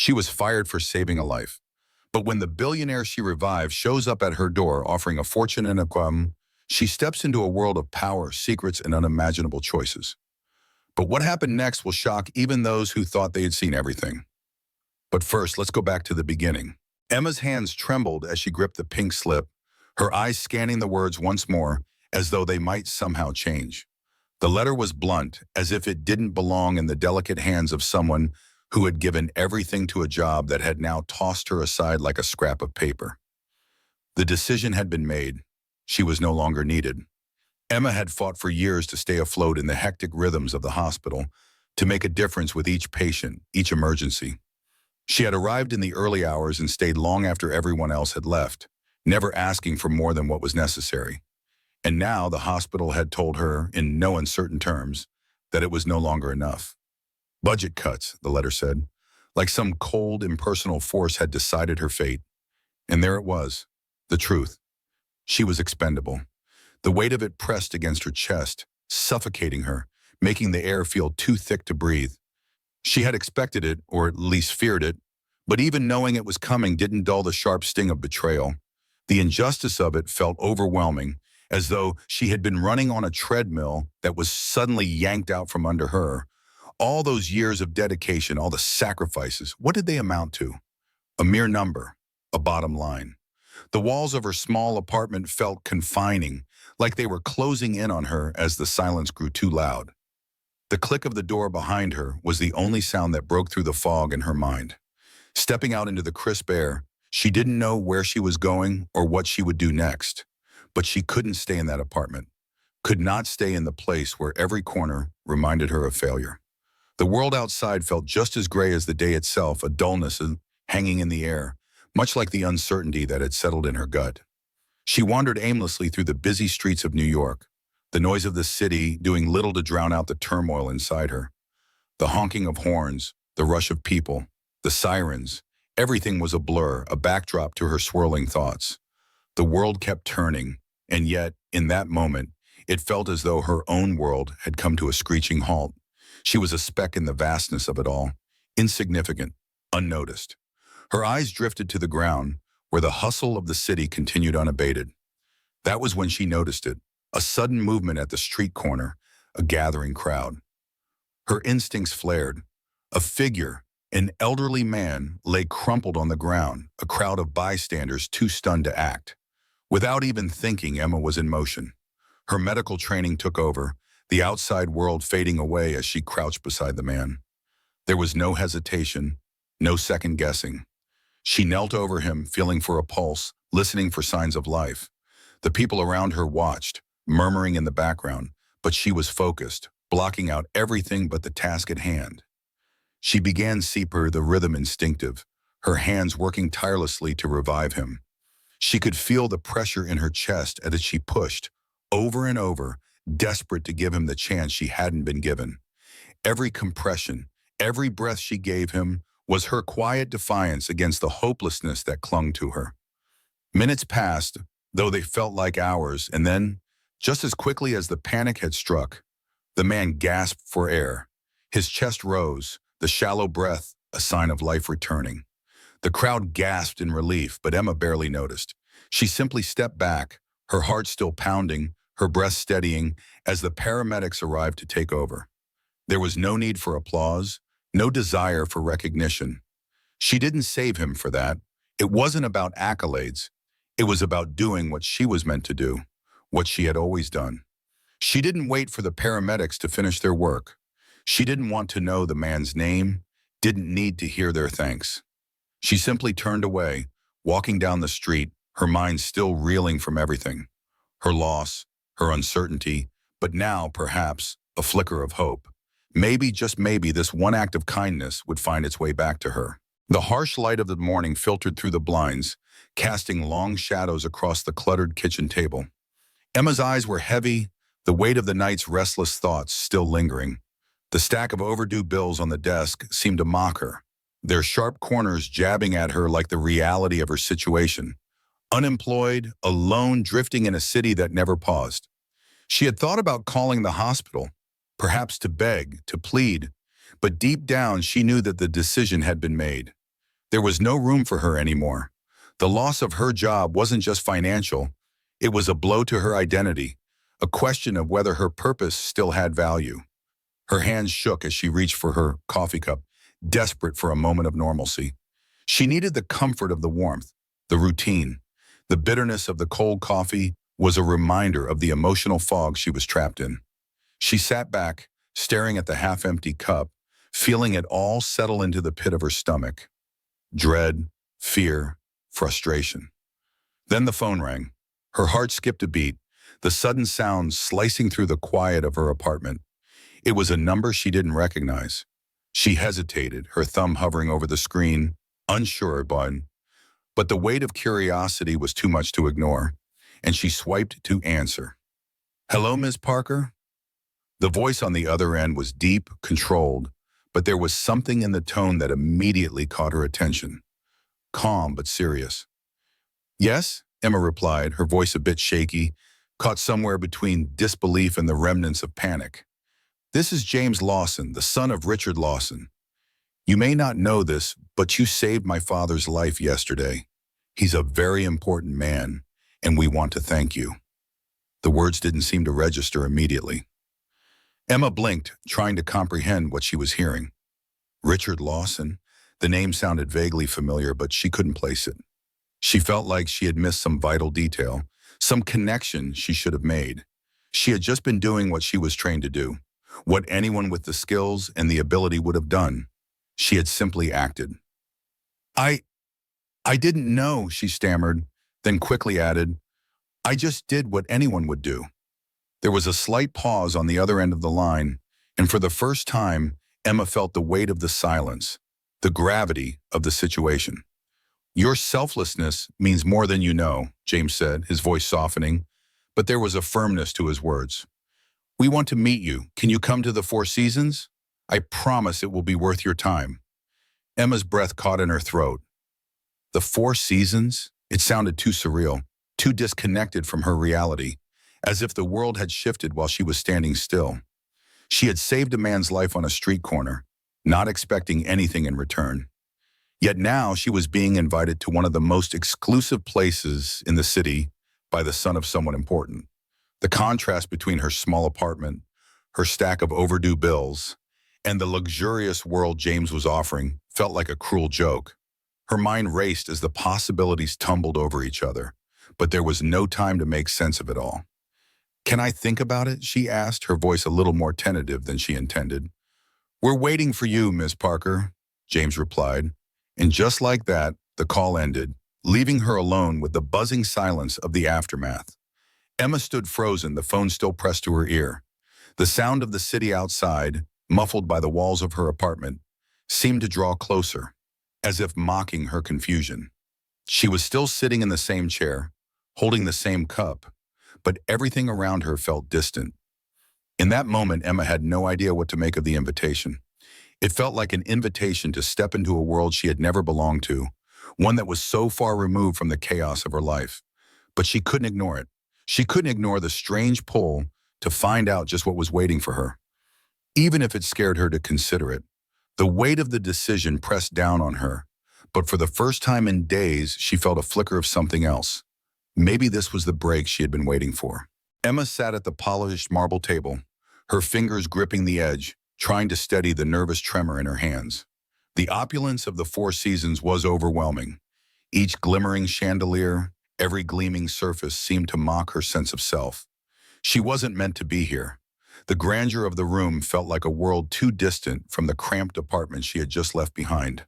She was fired for saving a life. But when the billionaire she revived shows up at her door offering a fortune and a crumb, she steps into a world of power, secrets, and unimaginable choices. But what happened next will shock even those who thought they had seen everything. But first, let's go back to the beginning. Emma's hands trembled as she gripped the pink slip, her eyes scanning the words once more, as though they might somehow change. The letter was blunt, as if it didn't belong in the delicate hands of someone who had given everything to a job that had now tossed her aside like a scrap of paper. The decision had been made. She was no longer needed. Emma had fought for years to stay afloat in the hectic rhythms of the hospital, to make a difference with each patient, each emergency. She had arrived in the early hours and stayed long after everyone else had left, never asking for more than what was necessary. And now the hospital had told her, in no uncertain terms, that it was no longer enough. Budget cuts, the letter said, like some cold, impersonal force had decided her fate. And there it was, the truth. She was expendable. The weight of it pressed against her chest, suffocating her, making the air feel too thick to breathe. She had expected it, or at least feared it, but even knowing it was coming didn't dull the sharp sting of betrayal. The injustice of it felt overwhelming, as though she had been running on a treadmill that was suddenly yanked out from under her. All those years of dedication, all the sacrifices, what did they amount to? A mere number, a bottom line. The walls of her small apartment felt confining, like they were closing in on her as the silence grew too loud. The click of the door behind her was the only sound that broke through the fog in her mind. Stepping out into the crisp air, she didn't know where she was going or what she would do next. But she couldn't stay in that apartment, could not stay in the place where every corner reminded her of failure. The world outside felt just as gray as the day itself, a dullness hanging in the air, much like the uncertainty that had settled in her gut. She wandered aimlessly through the busy streets of New York, the noise of the city doing little to drown out the turmoil inside her. The honking of horns, the rush of people, the sirens, everything was a blur, a backdrop to her swirling thoughts. The world kept turning, and yet, in that moment, it felt as though her own world had come to a screeching halt. She was a speck in the vastness of it all, insignificant, unnoticed. Her eyes drifted to the ground, where the hustle of the city continued unabated. That was when she noticed it, a sudden movement at the street corner, a gathering crowd. Her instincts flared. A figure, an elderly man, lay crumpled on the ground, a crowd of bystanders too stunned to act. Without even thinking, Emma was in motion. Her medical training took over, the outside world fading away as she crouched beside the man. There was no hesitation, no second guessing. She knelt over him, feeling for a pulse, listening for signs of life. The people around her watched, murmuring in the background, but she was focused, blocking out everything but the task at hand. She began Seeper, the rhythm instinctive, her hands working tirelessly to revive him. She could feel the pressure in her chest as she pushed, over and over, desperate to give him the chance she hadn't been given. Every compression, every breath she gave him was her quiet defiance against the hopelessness that clung to her. Minutes passed, though they felt like hours, and then, just as quickly as the panic had struck, the man gasped for air. His chest rose, the shallow breath a sign of life returning. The crowd gasped in relief, but Emma barely noticed. She simply stepped back, her heart still pounding, her breath steadying, as the paramedics arrived to take over. There was no need for applause, no desire for recognition. She didn't save him for that. It wasn't about accolades. It was about doing what she was meant to do, what she had always done. She didn't wait for the paramedics to finish their work. She didn't want to know the man's name, didn't need to hear their thanks. She simply turned away, walking down the street, her mind still reeling from everything. Her loss, her uncertainty, but now, perhaps, a flicker of hope. Maybe, just maybe, this one act of kindness would find its way back to her. The harsh light of the morning filtered through the blinds, casting long shadows across the cluttered kitchen table. Emma's eyes were heavy, the weight of the night's restless thoughts still lingering. The stack of overdue bills on the desk seemed to mock her, their sharp corners jabbing at her like the reality of her situation. Unemployed, alone, drifting in a city that never paused. She had thought about calling the hospital, perhaps to beg, to plead, but deep down she knew that the decision had been made. There was no room for her anymore. The loss of her job wasn't just financial, it was a blow to her identity, a question of whether her purpose still had value. Her hands shook as she reached for her coffee cup, desperate for a moment of normalcy. She needed the comfort of the warmth, the routine. The bitterness of the cold coffee was a reminder of the emotional fog she was trapped in. She sat back, staring at the half-empty cup, feeling it all settle into the pit of her stomach. Dread, fear, frustration. Then the phone rang. Her heart skipped a beat, the sudden sound slicing through the quiet of her apartment. It was a number she didn't recognize. She hesitated, her thumb hovering over the screen, unsure but the weight of curiosity was too much to ignore, and she swiped to answer. "Hello, Ms. Parker?" The voice on the other end was deep, controlled, but there was something in the tone that immediately caught her attention. Calm but serious. "Yes," Emma replied, her voice a bit shaky, caught somewhere between disbelief and the remnants of panic. "This is James Lawson, the son of Richard Lawson. You may not know this, but you saved my father's life yesterday. He's a very important man, and we want to thank you." The words didn't seem to register immediately. Emma blinked, trying to comprehend what she was hearing. Richard Lawson? The name sounded vaguely familiar, but she couldn't place it. She felt like she had missed some vital detail, some connection she should have made. She had just been doing what she was trained to do, what anyone with the skills and the ability would have done. She had simply acted. I didn't know," she stammered, then quickly added, "I just did what anyone would do." There was a slight pause on the other end of the line, and for the first time, Emma felt the weight of the silence, the gravity of the situation. "Your selflessness means more than you know," James said, his voice softening, but there was a firmness to his words. "We want to meet you. Can you come to the Four Seasons? I promise it will be worth your time." Emma's breath caught in her throat. The Four Seasons? It sounded too surreal, too disconnected from her reality, as if the world had shifted while she was standing still. She had saved a man's life on a street corner, not expecting anything in return. Yet now she was being invited to one of the most exclusive places in the city by the son of someone important. The contrast between her small apartment, her stack of overdue bills, and the luxurious world James was offering felt like a cruel joke. Her mind raced as the possibilities tumbled over each other, but there was no time to make sense of it all. "Can I think about it?" she asked, her voice a little more tentative than she intended. "We're waiting for you, Miss Parker," James replied. And just like that, the call ended, leaving her alone with the buzzing silence of the aftermath. Emma stood frozen, the phone still pressed to her ear. The sound of the city outside, muffled by the walls of her apartment, seemed to draw closer, as if mocking her confusion. She was still sitting in the same chair, holding the same cup, but everything around her felt distant. In that moment, Emma had no idea what to make of the invitation. It felt like an invitation to step into a world she had never belonged to, one that was so far removed from the chaos of her life. But she couldn't ignore it. She couldn't ignore the strange pull to find out just what was waiting for her, even if it scared her to consider it. The weight of the decision pressed down on her, but for the first time in days, she felt a flicker of something else. Maybe this was the break she had been waiting for. Emma sat at the polished marble table, her fingers gripping the edge, trying to steady the nervous tremor in her hands. The opulence of the Four Seasons was overwhelming. Each glimmering chandelier, every gleaming surface seemed to mock her sense of self. She wasn't meant to be here. The grandeur of the room felt like a world too distant from the cramped apartment she had just left behind.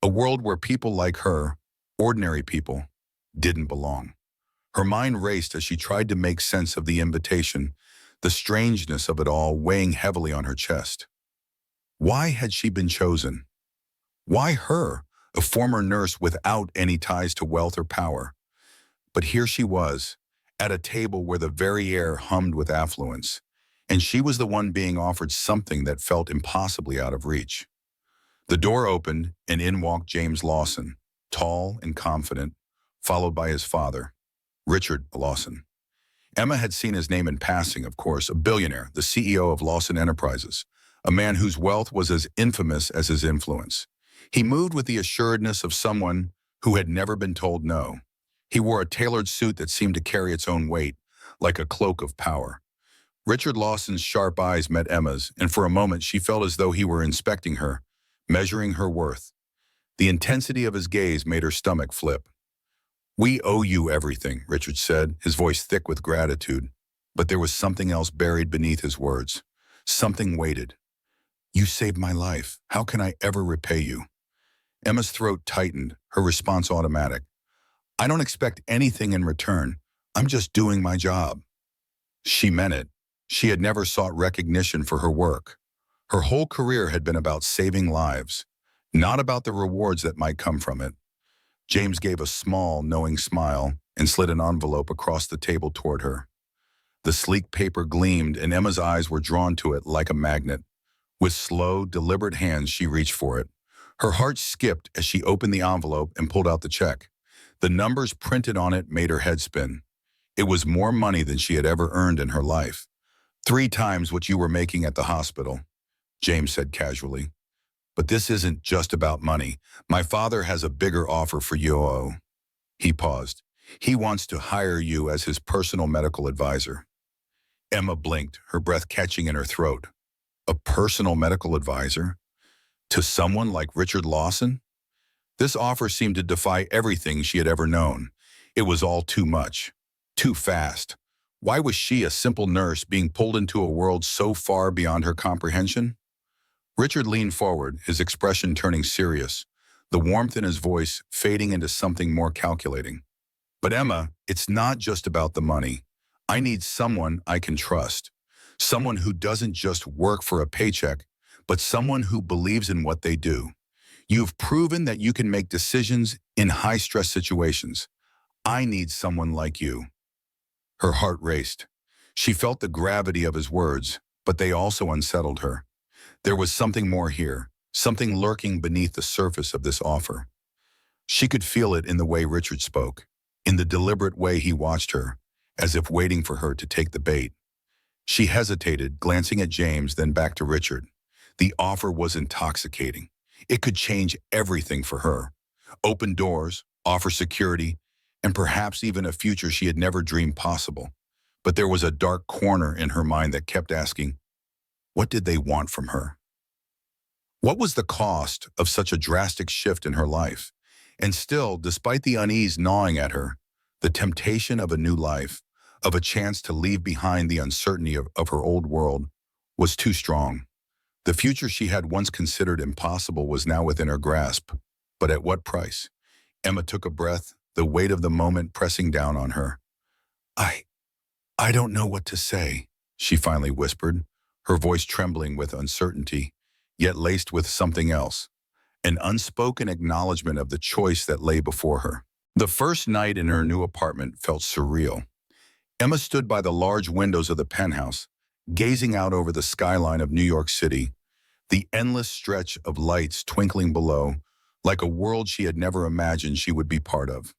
A world where people like her, ordinary people, didn't belong. Her mind raced as she tried to make sense of the invitation, the strangeness of it all weighing heavily on her chest. Why had she been chosen? Why her, a former nurse without any ties to wealth or power? But here she was, at a table where the very air hummed with affluence, and she was the one being offered something that felt impossibly out of reach. The door opened, and in walked James Lawson, tall and confident, followed by his father, Richard Lawson. Emma had seen his name in passing, of course, a billionaire, the CEO of Lawson Enterprises, a man whose wealth was as infamous as his influence. He moved with the assuredness of someone who had never been told no. He wore a tailored suit that seemed to carry its own weight, like a cloak of power. Richard Lawson's sharp eyes met Emma's, and for a moment she felt as though he were inspecting her, measuring her worth. The intensity of his gaze made her stomach flip. "We owe you everything," Richard said, his voice thick with gratitude. But there was something else buried beneath his words. Something waited. "You saved my life. How can I ever repay you?" Emma's throat tightened, her response automatic. "I don't expect anything in return. I'm just doing my job." She meant it. She had never sought recognition for her work. Her whole career had been about saving lives, not about the rewards that might come from it. James gave a small, knowing smile and slid an envelope across the table toward her. The sleek paper gleamed, and Emma's eyes were drawn to it like a magnet. With slow, deliberate hands, she reached for it. Her heart skipped as she opened the envelope and pulled out the check. The numbers printed on it made her head spin. It was more money than she had ever earned in her life. "3 times what you were making at the hospital," James said casually. "But this isn't just about money. My father has a bigger offer for you." He paused. "He wants to hire you as his personal medical advisor." Emma blinked, her breath catching in her throat. A personal medical advisor? To someone like Richard Lawson? This offer seemed to defy everything she had ever known. It was all too much. Too fast. Why was she, a simple nurse, being pulled into a world so far beyond her comprehension? Richard leaned forward, his expression turning serious, the warmth in his voice fading into something more calculating. "But Emma, it's not just about the money. I need someone I can trust. Someone who doesn't just work for a paycheck, but someone who believes in what they do. You've proven that you can make decisions in high-stress situations. I need someone like you." Her heart raced. She felt the gravity of his words, but they also unsettled her. There was something more here, something lurking beneath the surface of this offer. She could feel it in the way Richard spoke, in the deliberate way he watched her, as if waiting for her to take the bait. She hesitated, glancing at James, then back to Richard. The offer was intoxicating. It could change everything for her. Open doors, offer security, and perhaps even a future she had never dreamed possible. But there was a dark corner in her mind that kept asking, what did they want from her? What was the cost of such a drastic shift in her life? And still, despite the unease gnawing at her, the temptation of a new life, of a chance to leave behind the uncertainty of her old world, was too strong. The future she had once considered impossible was now within her grasp. But at what price? Emma took a breath, the weight of the moment pressing down on her. I don't know what to say," she finally whispered, her voice trembling with uncertainty, yet laced with something else, an unspoken acknowledgement of the choice that lay before her. The first night in her new apartment felt surreal. Emma stood by the large windows of the penthouse, gazing out over the skyline of New York City, the endless stretch of lights twinkling below, like a world she had never imagined she would be part of.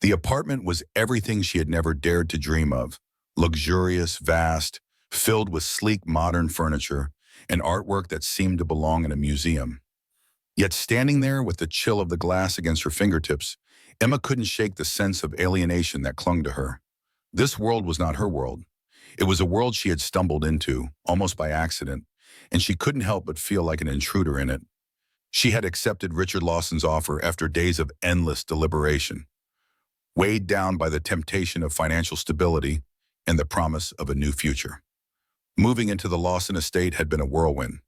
The apartment was everything she had never dared to dream of, luxurious, vast, filled with sleek modern furniture and artwork that seemed to belong in a museum. Yet standing there with the chill of the glass against her fingertips, Emma couldn't shake the sense of alienation that clung to her. This world was not her world. It was a world she had stumbled into, almost by accident, and she couldn't help but feel like an intruder in it. She had accepted Richard Lawson's offer after days of endless deliberation, weighed down by the temptation of financial stability and the promise of a new future. Moving into the Lawson estate had been a whirlwind.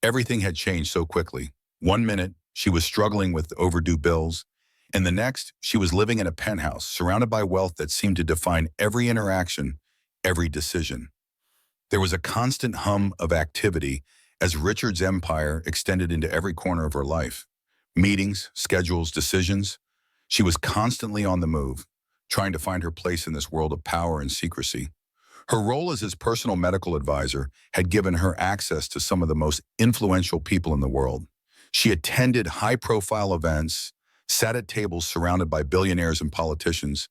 Everything had changed so quickly. One minute, she was struggling with overdue bills, and the next, she was living in a penthouse, surrounded by wealth that seemed to define every interaction, every decision. There was a constant hum of activity as Richard's empire extended into every corner of her life. Meetings, schedules, decisions. She was constantly on the move, trying to find her place in this world of power and secrecy. Her role as his personal medical advisor had given her access to some of the most influential people in the world. She attended high-profile events, sat at tables surrounded by billionaires and politicians,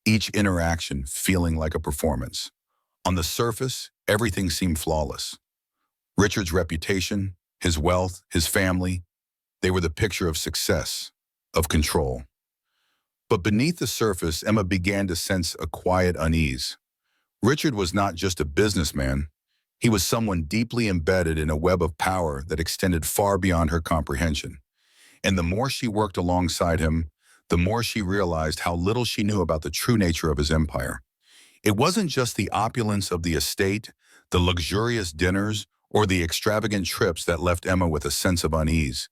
each interaction feeling like a performance. On the surface, everything seemed flawless. Richard's reputation, his wealth, his family, They were the picture of success, of control. But beneath the surface, Emma began to sense a quiet unease. Richard was not just a businessman. He was someone deeply embedded in a web of power that extended far beyond her comprehension. And the more she worked alongside him, the more she realized how little she knew about the true nature of his empire. It wasn't just the opulence of the estate, the luxurious dinners, or the extravagant trips that left Emma with a sense of unease.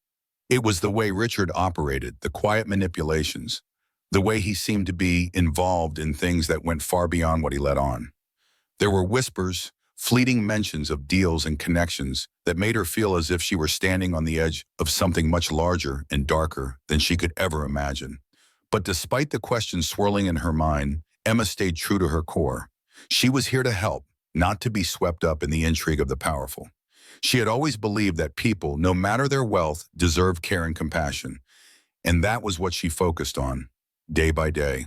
It was the way Richard operated, the quiet manipulations, the way he seemed to be involved in things that went far beyond what he let on. There were whispers, fleeting mentions of deals and connections that made her feel as if she were standing on the edge of something much larger and darker than she could ever imagine. But despite the questions swirling in her mind, Emma stayed true to her core. She was here to help, not to be swept up in the intrigue of the powerful. She had always believed that people, no matter their wealth, deserved care and compassion, and that was what she focused on, day by day.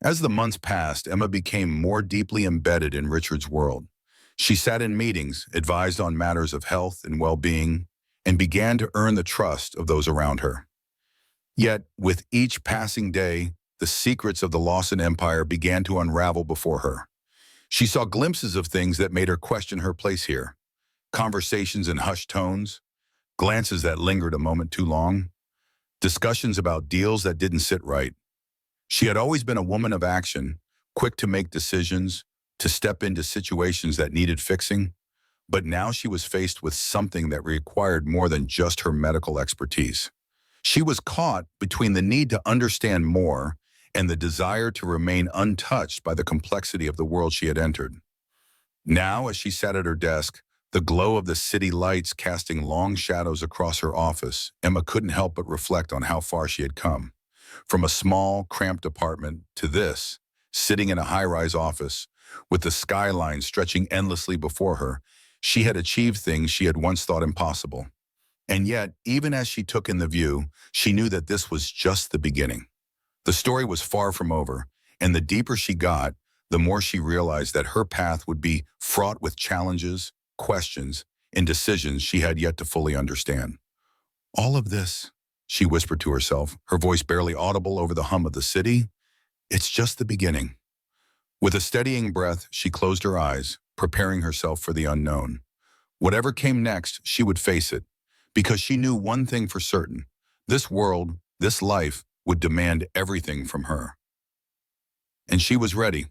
As the months passed, Emma became more deeply embedded in Richard's world. She sat in meetings, advised on matters of health and well-being, and began to earn the trust of those around her. Yet, with each passing day, the secrets of the Lawson Empire began to unravel before her. She saw glimpses of things that made her question her place here. Conversations in hushed tones, glances that lingered a moment too long, discussions about deals that didn't sit right. She had always been a woman of action, quick to make decisions, to step into situations that needed fixing, but now she was faced with something that required more than just her medical expertise. She was caught between the need to understand more and the desire to remain untouched by the complexity of the world she had entered. Now, as she sat at her desk, the glow of the city lights casting long shadows across her office, Emma couldn't help but reflect on how far she had come. From a small, cramped apartment to this, sitting in a high-rise office, with the skyline stretching endlessly before her, she had achieved things she had once thought impossible. And yet, even as she took in the view, she knew that this was just the beginning. The story was far from over, and the deeper she got, the more she realized that her path would be fraught with challenges, questions, and decisions she had yet to fully understand. All of this, she whispered to herself, her voice barely audible over the hum of the city, it's just the beginning. With a steadying breath, she closed her eyes, preparing herself for the unknown. Whatever came next, she would face it, because she knew one thing for certain. This world, this life, would demand everything from her. And she was ready.